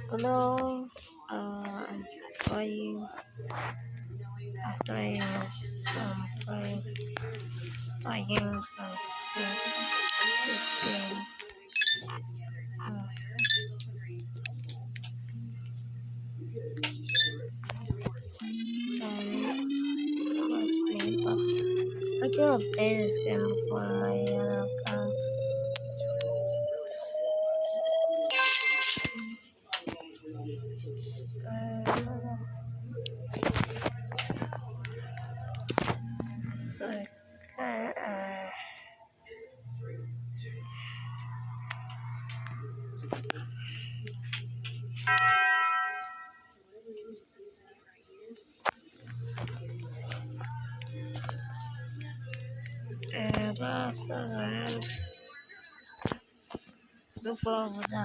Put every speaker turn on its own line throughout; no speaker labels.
Hello, I'm trying trying some this game. Must be, but I cannot play this game before my accounts. That's the flow of the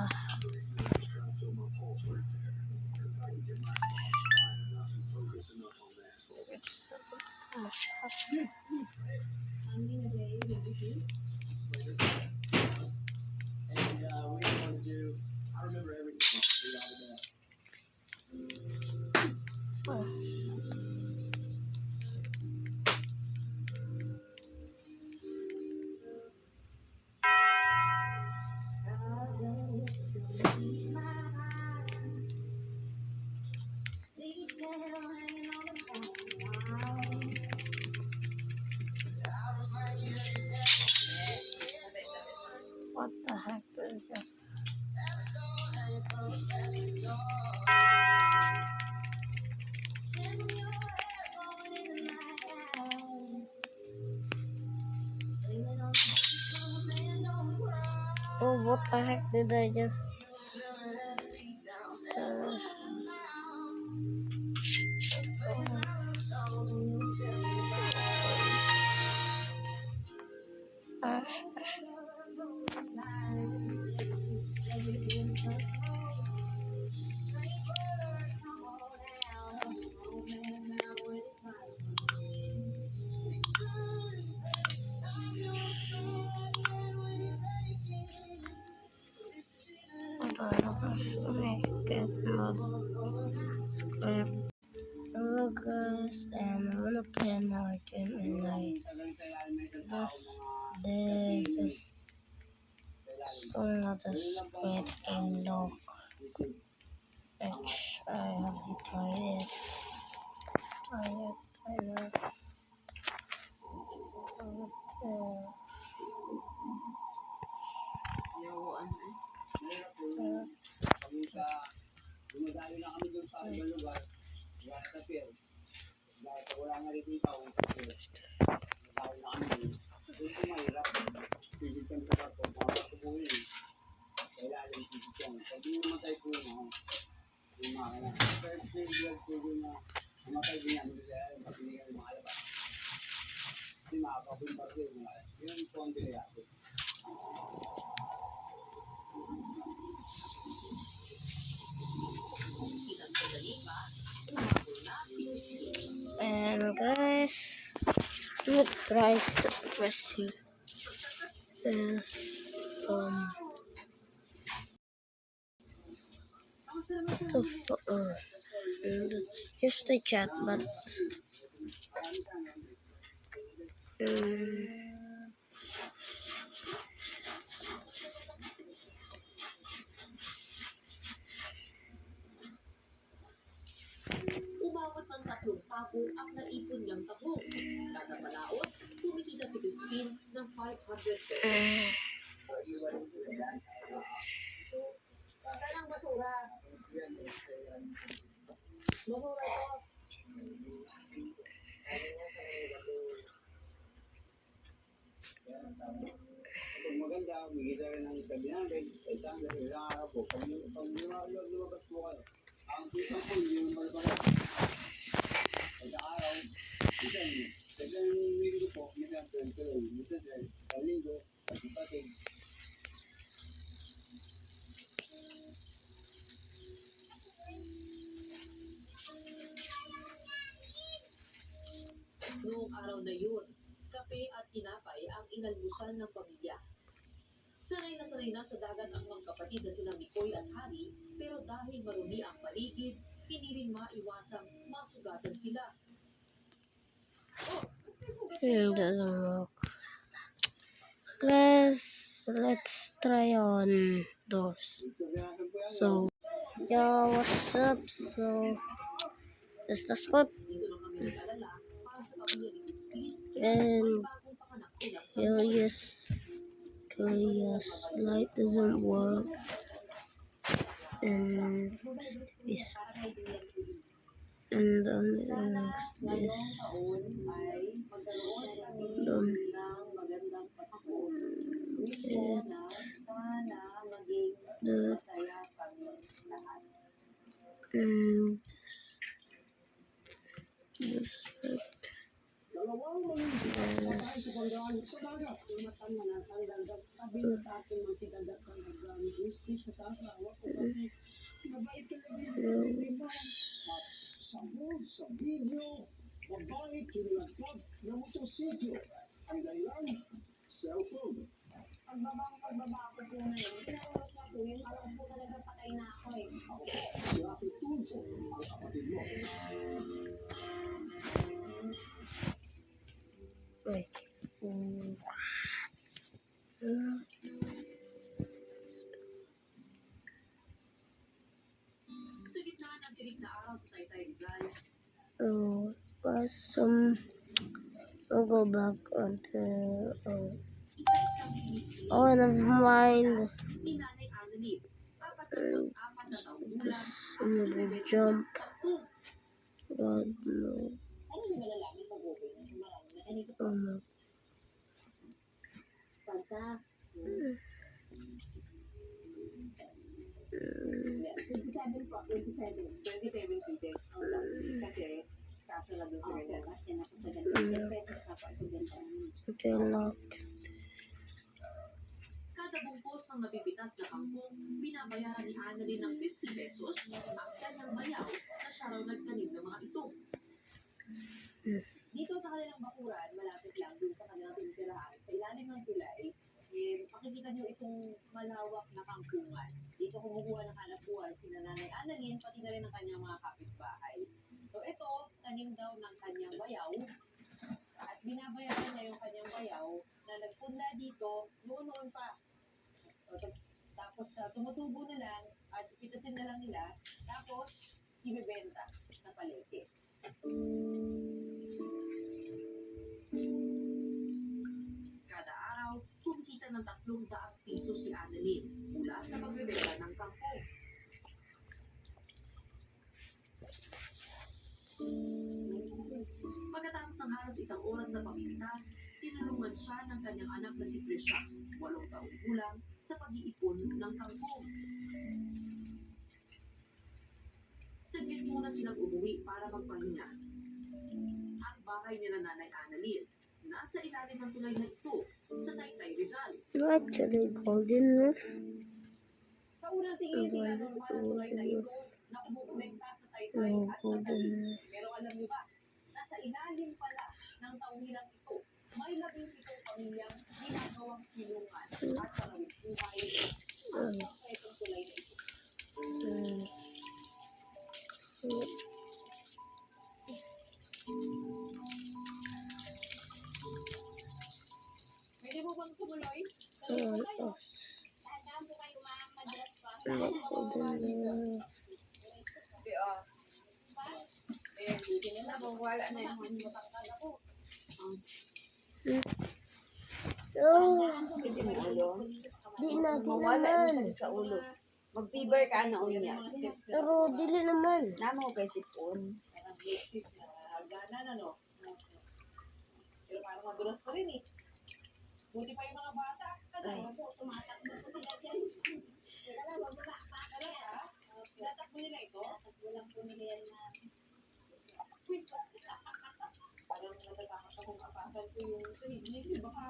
what the heck is this? Oh, what the heck did I just Hello guys, and I'm gonna play another game, and I just did some other squid in log, which I haven't tried it.
Dumadalo na kami doon sa ibang lugar. Gaya sa pier. Dahil sa wala nga rin yung taong sa pier. Dumadalo na kami doon. Doon ko mahirap. Pigil kami sa karton. Mga karton po yun. Kailangan yung pigil kami. Pag yung namatay po yun, yung makina. Pero pigil po yun na namatay din namin kaya yung pagpili kami makalabas. Kasi makakapimbar ko yun. Yun po ang dinayado.
And guys, I'm gonna try pressing this just the chat, but
Umabot ng 3 tapo ang naipon niyang tahong. Kada palaot, kumikita si Crispin ng 500 pesos.
Saan ang basura? Basura ito.
Pag maganda, magigita rin ng 700, 800, ilang araw po. Pag lumabas po kayo, ang kita po yung malabas. Pagka araw, minsan, isang linggo po, minsan 20, minsan isang linggo, pagkipating.
Noong araw na yun, kape at tinapay ang inalmusan ng pamilya. Sanay na sa dagat ang mga kapatid. Magkapatid na silang Mikoy at Hari, pero dahil marumi ang paligid, hindi rin maiwasang masugatan sila.
Doesn't work. Let's try on doors. So, yo, what's up? So, that's the script.
Dito lang kami nag-alala para sa pamilya ni Crispin,
And
bagong panganak sila sa
curious light doesn't work. And this. And then next this. Done. Get that. And this.
Dalawang mangingisda sa Banggaan sa dagat. Umatan na ng dagat. Sabi niya sa akin mga si dagat ng dagat. Justice sa asawa ko kasi mabait ka lang sa video. Mabait kinilagkad na motosiklo. Ang dahilan, cellphone.
Pagbaba ko po ngayon, pinaulot na po yun, alam po talaga patay na ako eh.
Si Rafi Tulfo, ang kapatid mo.
Wait.
Sa gitna ng tirik na araw sa Taytay Rizal,
I'll go back onto.
isa-isang pinipili
Oh, never mind.
ni Nanay Annalyn. Apat na taong gulang,
I'm gonna jump. God, no.
Ano yung malalaman pag okay na? Marami na. Ano ito? Pagka, 27 po, 27 pieces. Kasi, kaso lang doon sa ganyan. Yan ako sa ganyan. 10 pesos pa po ito ganyan.
Okay, lock.
Kada bungkus ng napipitas na kangkong, binabayaran ni Annalyn ng 50 pesos ang kanyang bayaw na siya raw nagtanim ng mga ito.
Dito sa kanilang bakuran, malapit lang doon sa kanilang tinitirahan. Sa ilalim ng tulay, makikita nyo itong malawak na kangkungan. Dito kumukuha ng hanap buhay si Nanay Annalyn, pati na rin ang kanyang mga kapitbahay. So ito, tanim daw ng kanyang bayaw. At binabayaran niya yung kanyang bayaw na nagpunla dito noon pa. Tapos tumutubo na lang at pitasin na lang nila. Tapos, ibebenta sa palete.
Kada araw, kumikita ng 300 piso si Annalyn mula sa pagbebenta ng kangkong. Pagkatapos ng halos isang oras na pamimitas, tinulungan siya ng kanyang anak na si Trisha, 8 taong gulang, sa pag-iipon ng kangkong. Saglit muna silang umuwi para magpahinga. Ang bahay ni Nanay Annalyn, nasa ilalim ng tulay na ito, sa Taytay Rizal.
No, actually, golden roof.
Sa unang tingin, tinanong ng tulay na ito na kumukonekta sa Taytay
No,
at
golden
Taguig.
roof.
Pero alam niyo ba, nasa ilalim pala ng tauhilang ito, may 17 pamilyang ginagawang silungan at parawit buhay. Ang konkretong tulay na ito. Pwede mo bang tumuloy?
Yes.
Tandaan po kayo mga madalas pa.
No, golden roof.
Buti nila, wala na yung matangkal ako.
Oh,
Hindi mo ulo.
di natin
Mawala mo
naman.
sa ulo. Mag-fever ka na unya.
Pero, dili naman.
Namo kay sipon.
Gana na, no? Pero parang madulas pa rin eh. Buti pa yung mga bata. Ano po, tumatakbo po sila dyan. Talaga, wala pa. Talaga? Tinatakbo nila ito? Takbo lang po nila yan na. Parang natatakot akong kapasan ko yung sarili. Baka,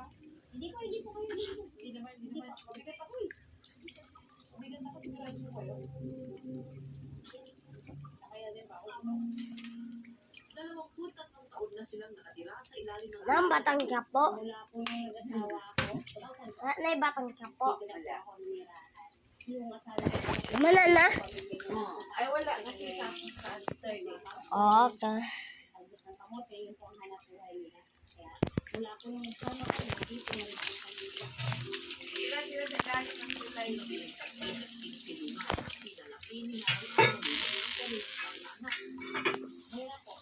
hindi po kayo dito. Hindi naman. Mabigat ako eh. Mabigat ako sigurado ko kayo. Kaya din pa ako.
23 taon na silang nakatira sa ilalim ng
Nang batang kapo.
Wala po yung nag-asawa ako.
Nay batang kapo.
Dito na po ako nirahan. yung masala sa
Mana na?
pamilya niyo.
Ay, wala. Kasi sa third.
Okay.
Agos ng kamote, yun po ang hanap buhay nila. Kaya, wala po yung sama ko, dito na rin po pamilya.
Sila sa ilalim ng tulay.
Pinalaki ni Nanay Annalyn ang kanilang panganak.
Wala po.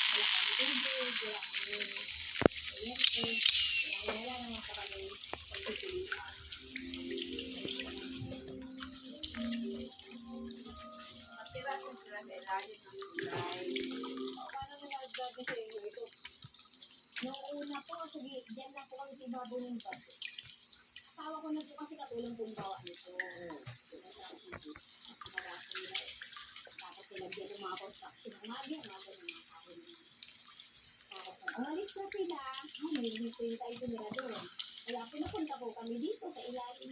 Wala kami tubig, wala kami kuryente, wala naman sa kami pagtutulungan.
Matira sila sa ilalim ng tulay.
Paano na nagbago sa inyo ito? Noong una po, sige, diyan na po kami sa ibabaw ng bato. Asawa ko na po kasi katulong pong gawa nito. Marami nila eh. Tapos sinagyan ng mga construction ng mga yan, mga ganun mga ako nila. Tapos alis na sila, may dito yung tayo nila doon. Kaya pinapunta po kami dito sa ilalim.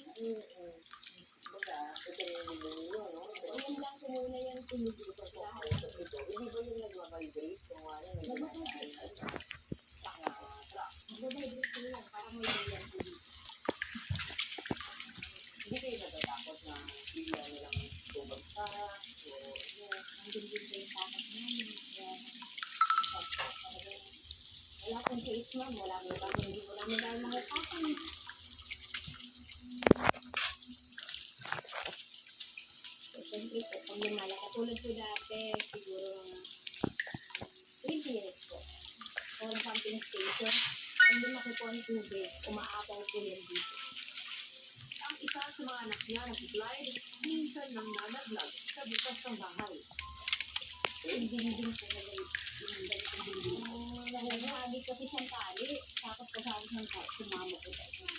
Baga, ito yung ninyo, no?
Ayan lang po muna yung tinitito ko sa lahat.
Hindi ba yung nagmabibrate? Kung ano,
Nagbabibrate ko lang para may ganyan po dito.
Hindi kayo natatakot na bigla nilang bumagsak o
Nandun din po yung takas namin. Kaya, talagang wala pong case ma'am. Wala mo kami, hindi mo namin dahil mga takan. So, siyempre po, pag lumala, katulad po dati, siguro mga 3 minutes po. Or pumping station. Pag lumaki po ang tubig, umaapaw po yan dito.
Ang isa sa mga anak niya na si Clyde, minsan nang nalaglag sa butas ng bahay.
Yung dingding po na yung ganitong dingding. Nagagahagi kasi siyang tali. Tapos kasama siyang tali, sumama po sa isang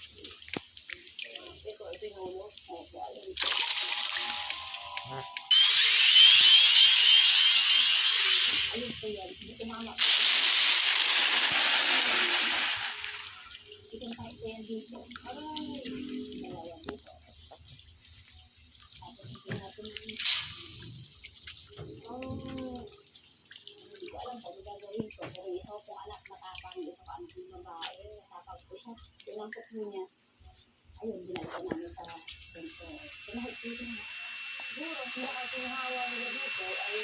ito yung ulo.
Opo, alam ko. Ayun po yan. Tumama po. Itong kahit po yan dito. Aray! Dalawa po. Tapos ito natin yung hindi ko alam kung gagawin ko. Pero isa ko pong anak matapang. Isa ko anak ng babae. Matapang po siya. Tinampok po niya. Ayun, binalikan namin sa center. Pinahit po siya. Siguro, pinakatinghawa nila dito ay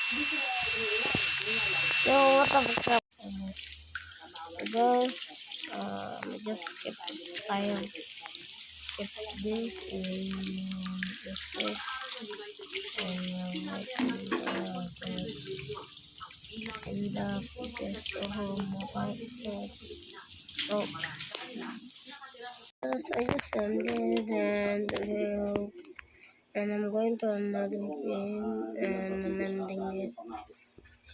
hindi sila iilan.
So, what the fuck? Guys, just skip this file. Skip this and just
Sa
it.
pag-aaral ng United Nations,
And
sinabi ang mas
this
ng 7 bilyon ang bilang
and the
ng
figures
informal
of
sector
mobile
sa
phones.
Pilipinas.
Oh,
Marami sa kanila, nakatira sa
so I just ended and I'm going to another game and I'm ending it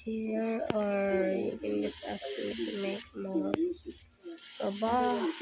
here, or you can just ask me to make more. So bye.